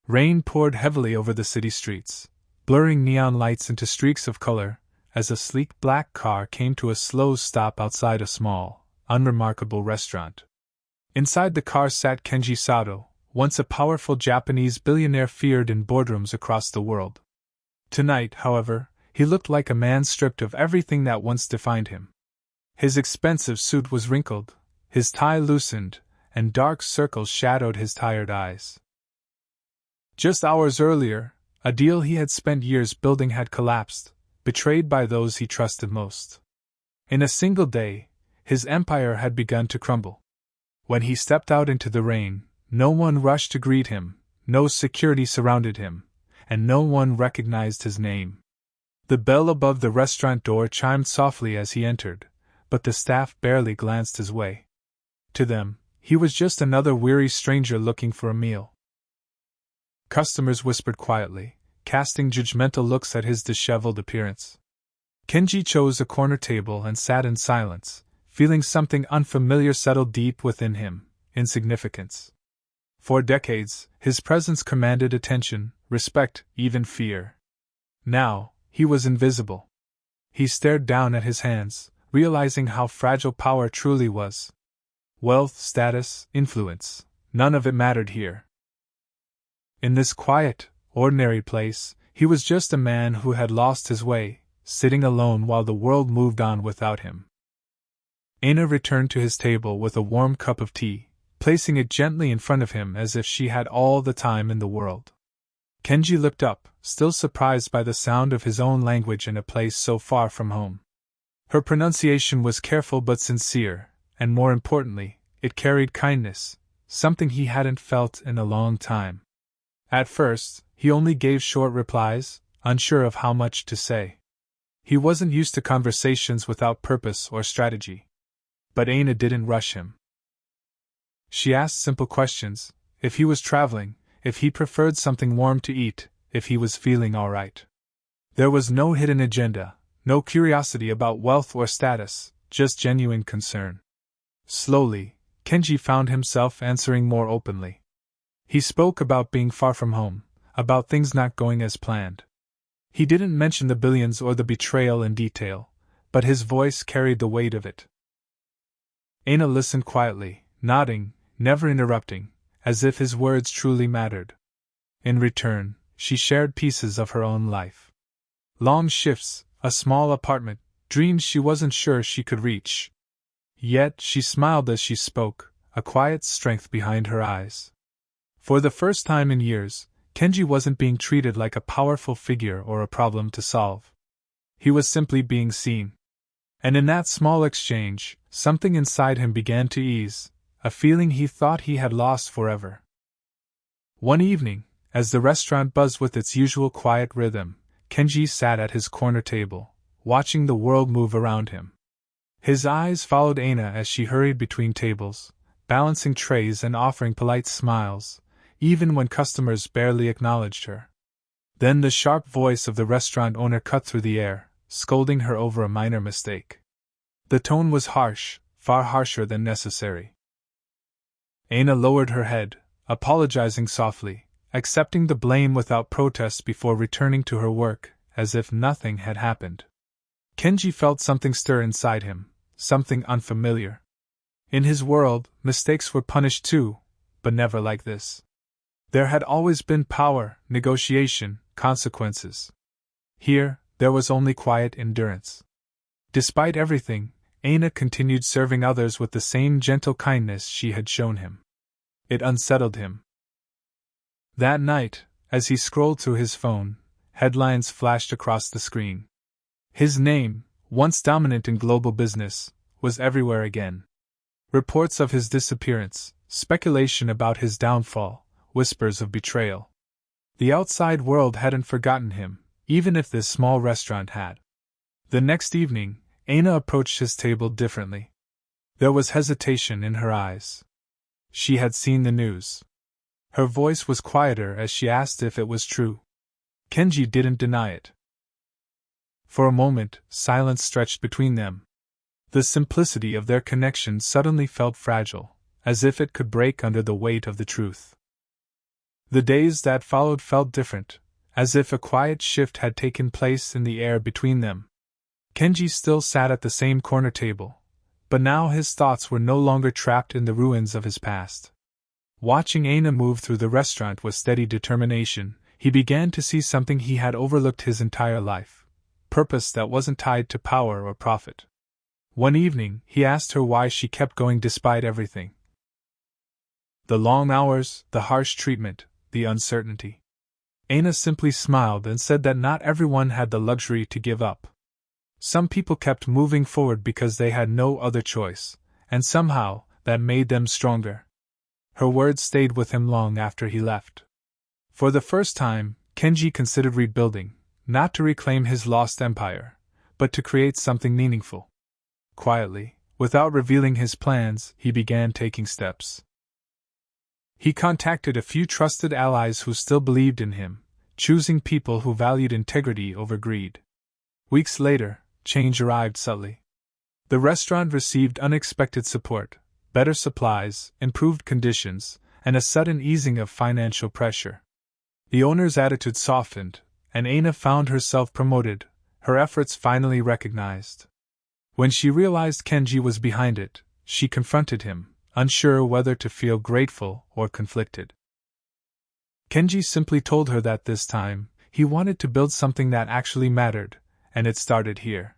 Rain poured heavily over the city streets, blurring neon lights into streaks of color, as a sleek black car came to a slow stop outside a small, unremarkable restaurant. Inside the car sat Kenji Sato, once a powerful Japanese billionaire feared in boardrooms across the world. Tonight, however, he looked like a man stripped of everything that once defined him. His expensive suit was wrinkled, his tie loosened, and dark circles shadowed his tired eyes. Just hours earlier, a deal he had spent years building had collapsed, betrayed by those he trusted most. In a single day, his empire had begun to crumble. When he stepped out into the rain, no one rushed to greet him, no security surrounded him, and no one recognized his name. The bell above the restaurant door chimed softly as he entered, but the staff barely glanced his way. To them, he was just another weary stranger looking for a meal. Customers whispered quietly, casting judgmental looks at his disheveled appearance. Kenji chose a corner table and sat in silence, feeling something unfamiliar settle deep within him: insignificance. For decades, his presence commanded attention, respect, even fear. Now, he was invisible. He stared down at his hands, realizing how fragile power truly was. Wealth, status, influence, none of it mattered here. In this quiet, ordinary place, he was just a man who had lost his way, sitting alone while the world moved on without him. Aina returned to his table with a warm cup of tea, placing it gently in front of him as if she had all the time in the world. Kenji looked up, still surprised by the sound of his own language in a place so far from home. Her pronunciation was careful but sincere, and more importantly, it carried kindness, something he hadn't felt in a long time. At first, he only gave short replies, unsure of how much to say. He wasn't used to conversations without purpose or strategy. But Aina didn't rush him. She asked simple questions: if he was traveling, if he preferred something warm to eat, if he was feeling all right. There was no hidden agenda, no curiosity about wealth or status, just genuine concern. Slowly, Kenji found himself answering more openly. He spoke about being far from home, about things not going as planned. He didn't mention the billions or the betrayal in detail, but his voice carried the weight of it. Aina listened quietly, nodding, never interrupting, as if his words truly mattered. In return, she shared pieces of her own life. Long shifts, a small apartment, dreams she wasn't sure she could reach. Yet she smiled as she spoke, a quiet strength behind her eyes. For the first time in years, Kenji wasn't being treated like a powerful figure or a problem to solve. He was simply being seen. And in that small exchange, something inside him began to ease, a feeling he thought he had lost forever. One evening, as the restaurant buzzed with its usual quiet rhythm, Kenji sat at his corner table, watching the world move around him. His eyes followed Aina as she hurried between tables, balancing trays and offering polite smiles, even when customers barely acknowledged her. Then the sharp voice of the restaurant owner cut through the air, scolding her over a minor mistake. The tone was harsh, far harsher than necessary. Aina lowered her head, apologizing softly, accepting the blame without protest before returning to her work, as if nothing had happened. Kenji felt something stir inside him, something unfamiliar. In his world, mistakes were punished too, but never like this. There had always been power, negotiation, consequences. Here, there was only quiet endurance. Despite everything, Aina continued serving others with the same gentle kindness she had shown him. It unsettled him. That night, as he scrolled through his phone, headlines flashed across the screen. His name, once dominant in global business, was everywhere again. Reports of his disappearance, speculation about his downfall, whispers of betrayal. The outside world hadn't forgotten him, even if this small restaurant had. The next evening, Aina approached his table differently. There was hesitation in her eyes. She had seen the news. Her voice was quieter as she asked if it was true. Kenji didn't deny it. For a moment, silence stretched between them. The simplicity of their connection suddenly felt fragile, as if it could break under the weight of the truth. The days that followed felt different, as if a quiet shift had taken place in the air between them. Kenji still sat at the same corner table, but now his thoughts were no longer trapped in the ruins of his past. Watching Aina move through the restaurant with steady determination, he began to see something he had overlooked his entire life: purpose that wasn't tied to power or profit. One evening, he asked her why she kept going despite everything. The long hours, the harsh treatment, the uncertainty. Aina simply smiled and said that not everyone had the luxury to give up. Some people kept moving forward because they had no other choice, and somehow, that made them stronger. Her words stayed with him long after he left. For the first time, Kenji considered rebuilding, not to reclaim his lost empire, but to create something meaningful. Quietly, without revealing his plans, he began taking steps. He contacted a few trusted allies who still believed in him, choosing people who valued integrity over greed. Weeks later, change arrived subtly. The restaurant received unexpected support, better supplies, improved conditions, and a sudden easing of financial pressure. The owner's attitude softened, and Aina found herself promoted, her efforts finally recognized. When she realized Kenji was behind it, she confronted him, unsure whether to feel grateful or conflicted. Kenji simply told her that this time, he wanted to build something that actually mattered, and it started here.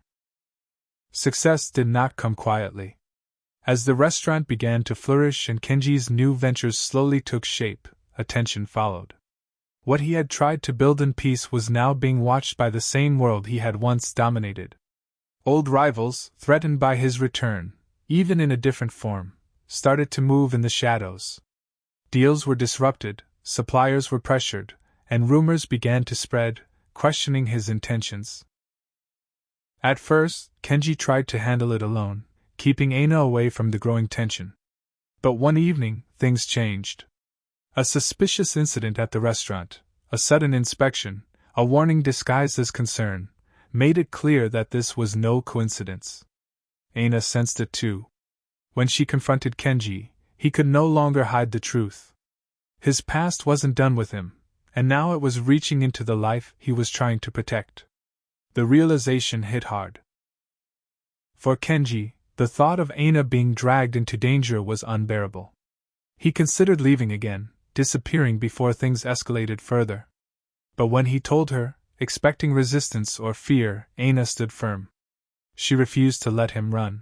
Success did not come quietly. As the restaurant began to flourish and Kenji's new ventures slowly took shape, attention followed. What he had tried to build in peace was now being watched by the same world he had once dominated. Old rivals, threatened by his return, even in a different form, started to move in the shadows. Deals were disrupted, suppliers were pressured, and rumors began to spread, questioning his intentions. At first, Kenji tried to handle it alone, keeping Aina away from the growing tension. But one evening, things changed. A suspicious incident at the restaurant, a sudden inspection, a warning disguised as concern, made it clear that this was no coincidence. Aina sensed it too. When she confronted Kenji, he could no longer hide the truth. His past wasn't done with him, and now it was reaching into the life he was trying to protect. The realization hit hard. For Kenji, the thought of Aina being dragged into danger was unbearable. He considered leaving again, disappearing before things escalated further. But when he told her, expecting resistance or fear, Aina stood firm. She refused to let him run.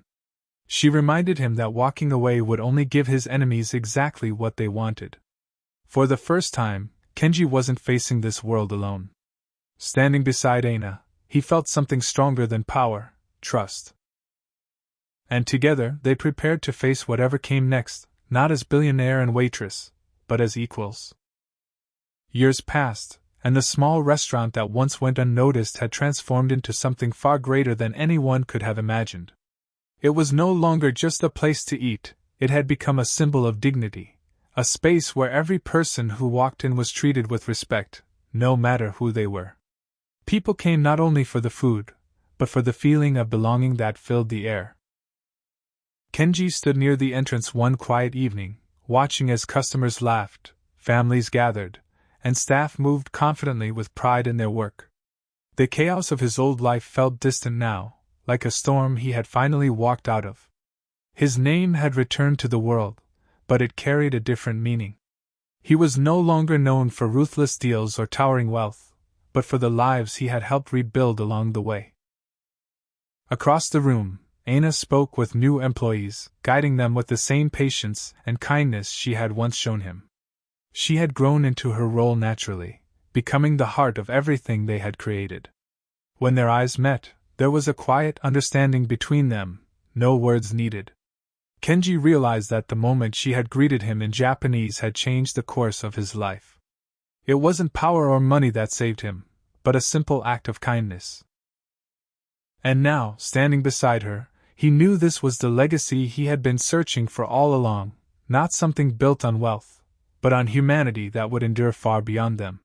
She reminded him that walking away would only give his enemies exactly what they wanted. For the first time, Kenji wasn't facing this world alone. Standing beside Aina, he felt something stronger than power, trust. And together they prepared to face whatever came next, not as billionaire and waitress, but as equals. Years passed, and the small restaurant that once went unnoticed had transformed into something far greater than anyone could have imagined. It was no longer just a place to eat, it had become a symbol of dignity, a space where every person who walked in was treated with respect, no matter who they were. People came not only for the food, but for the feeling of belonging that filled the air. Kenji stood near the entrance one quiet evening, watching as customers laughed, families gathered, and staff moved confidently with pride in their work. The chaos of his old life felt distant now, like a storm he had finally walked out of. His name had returned to the world, but it carried a different meaning. He was no longer known for ruthless deals or towering wealth, but for the lives he had helped rebuild along the way. Across the room, Aina spoke with new employees, guiding them with the same patience and kindness she had once shown him. She had grown into her role naturally, becoming the heart of everything they had created. When their eyes met, there was a quiet understanding between them, no words needed. Kenji realized that the moment she had greeted him in Japanese had changed the course of his life. It wasn't power or money that saved him, but a simple act of kindness. And now, standing beside her, he knew this was the legacy he had been searching for all along, not something built on wealth, but on humanity that would endure far beyond them.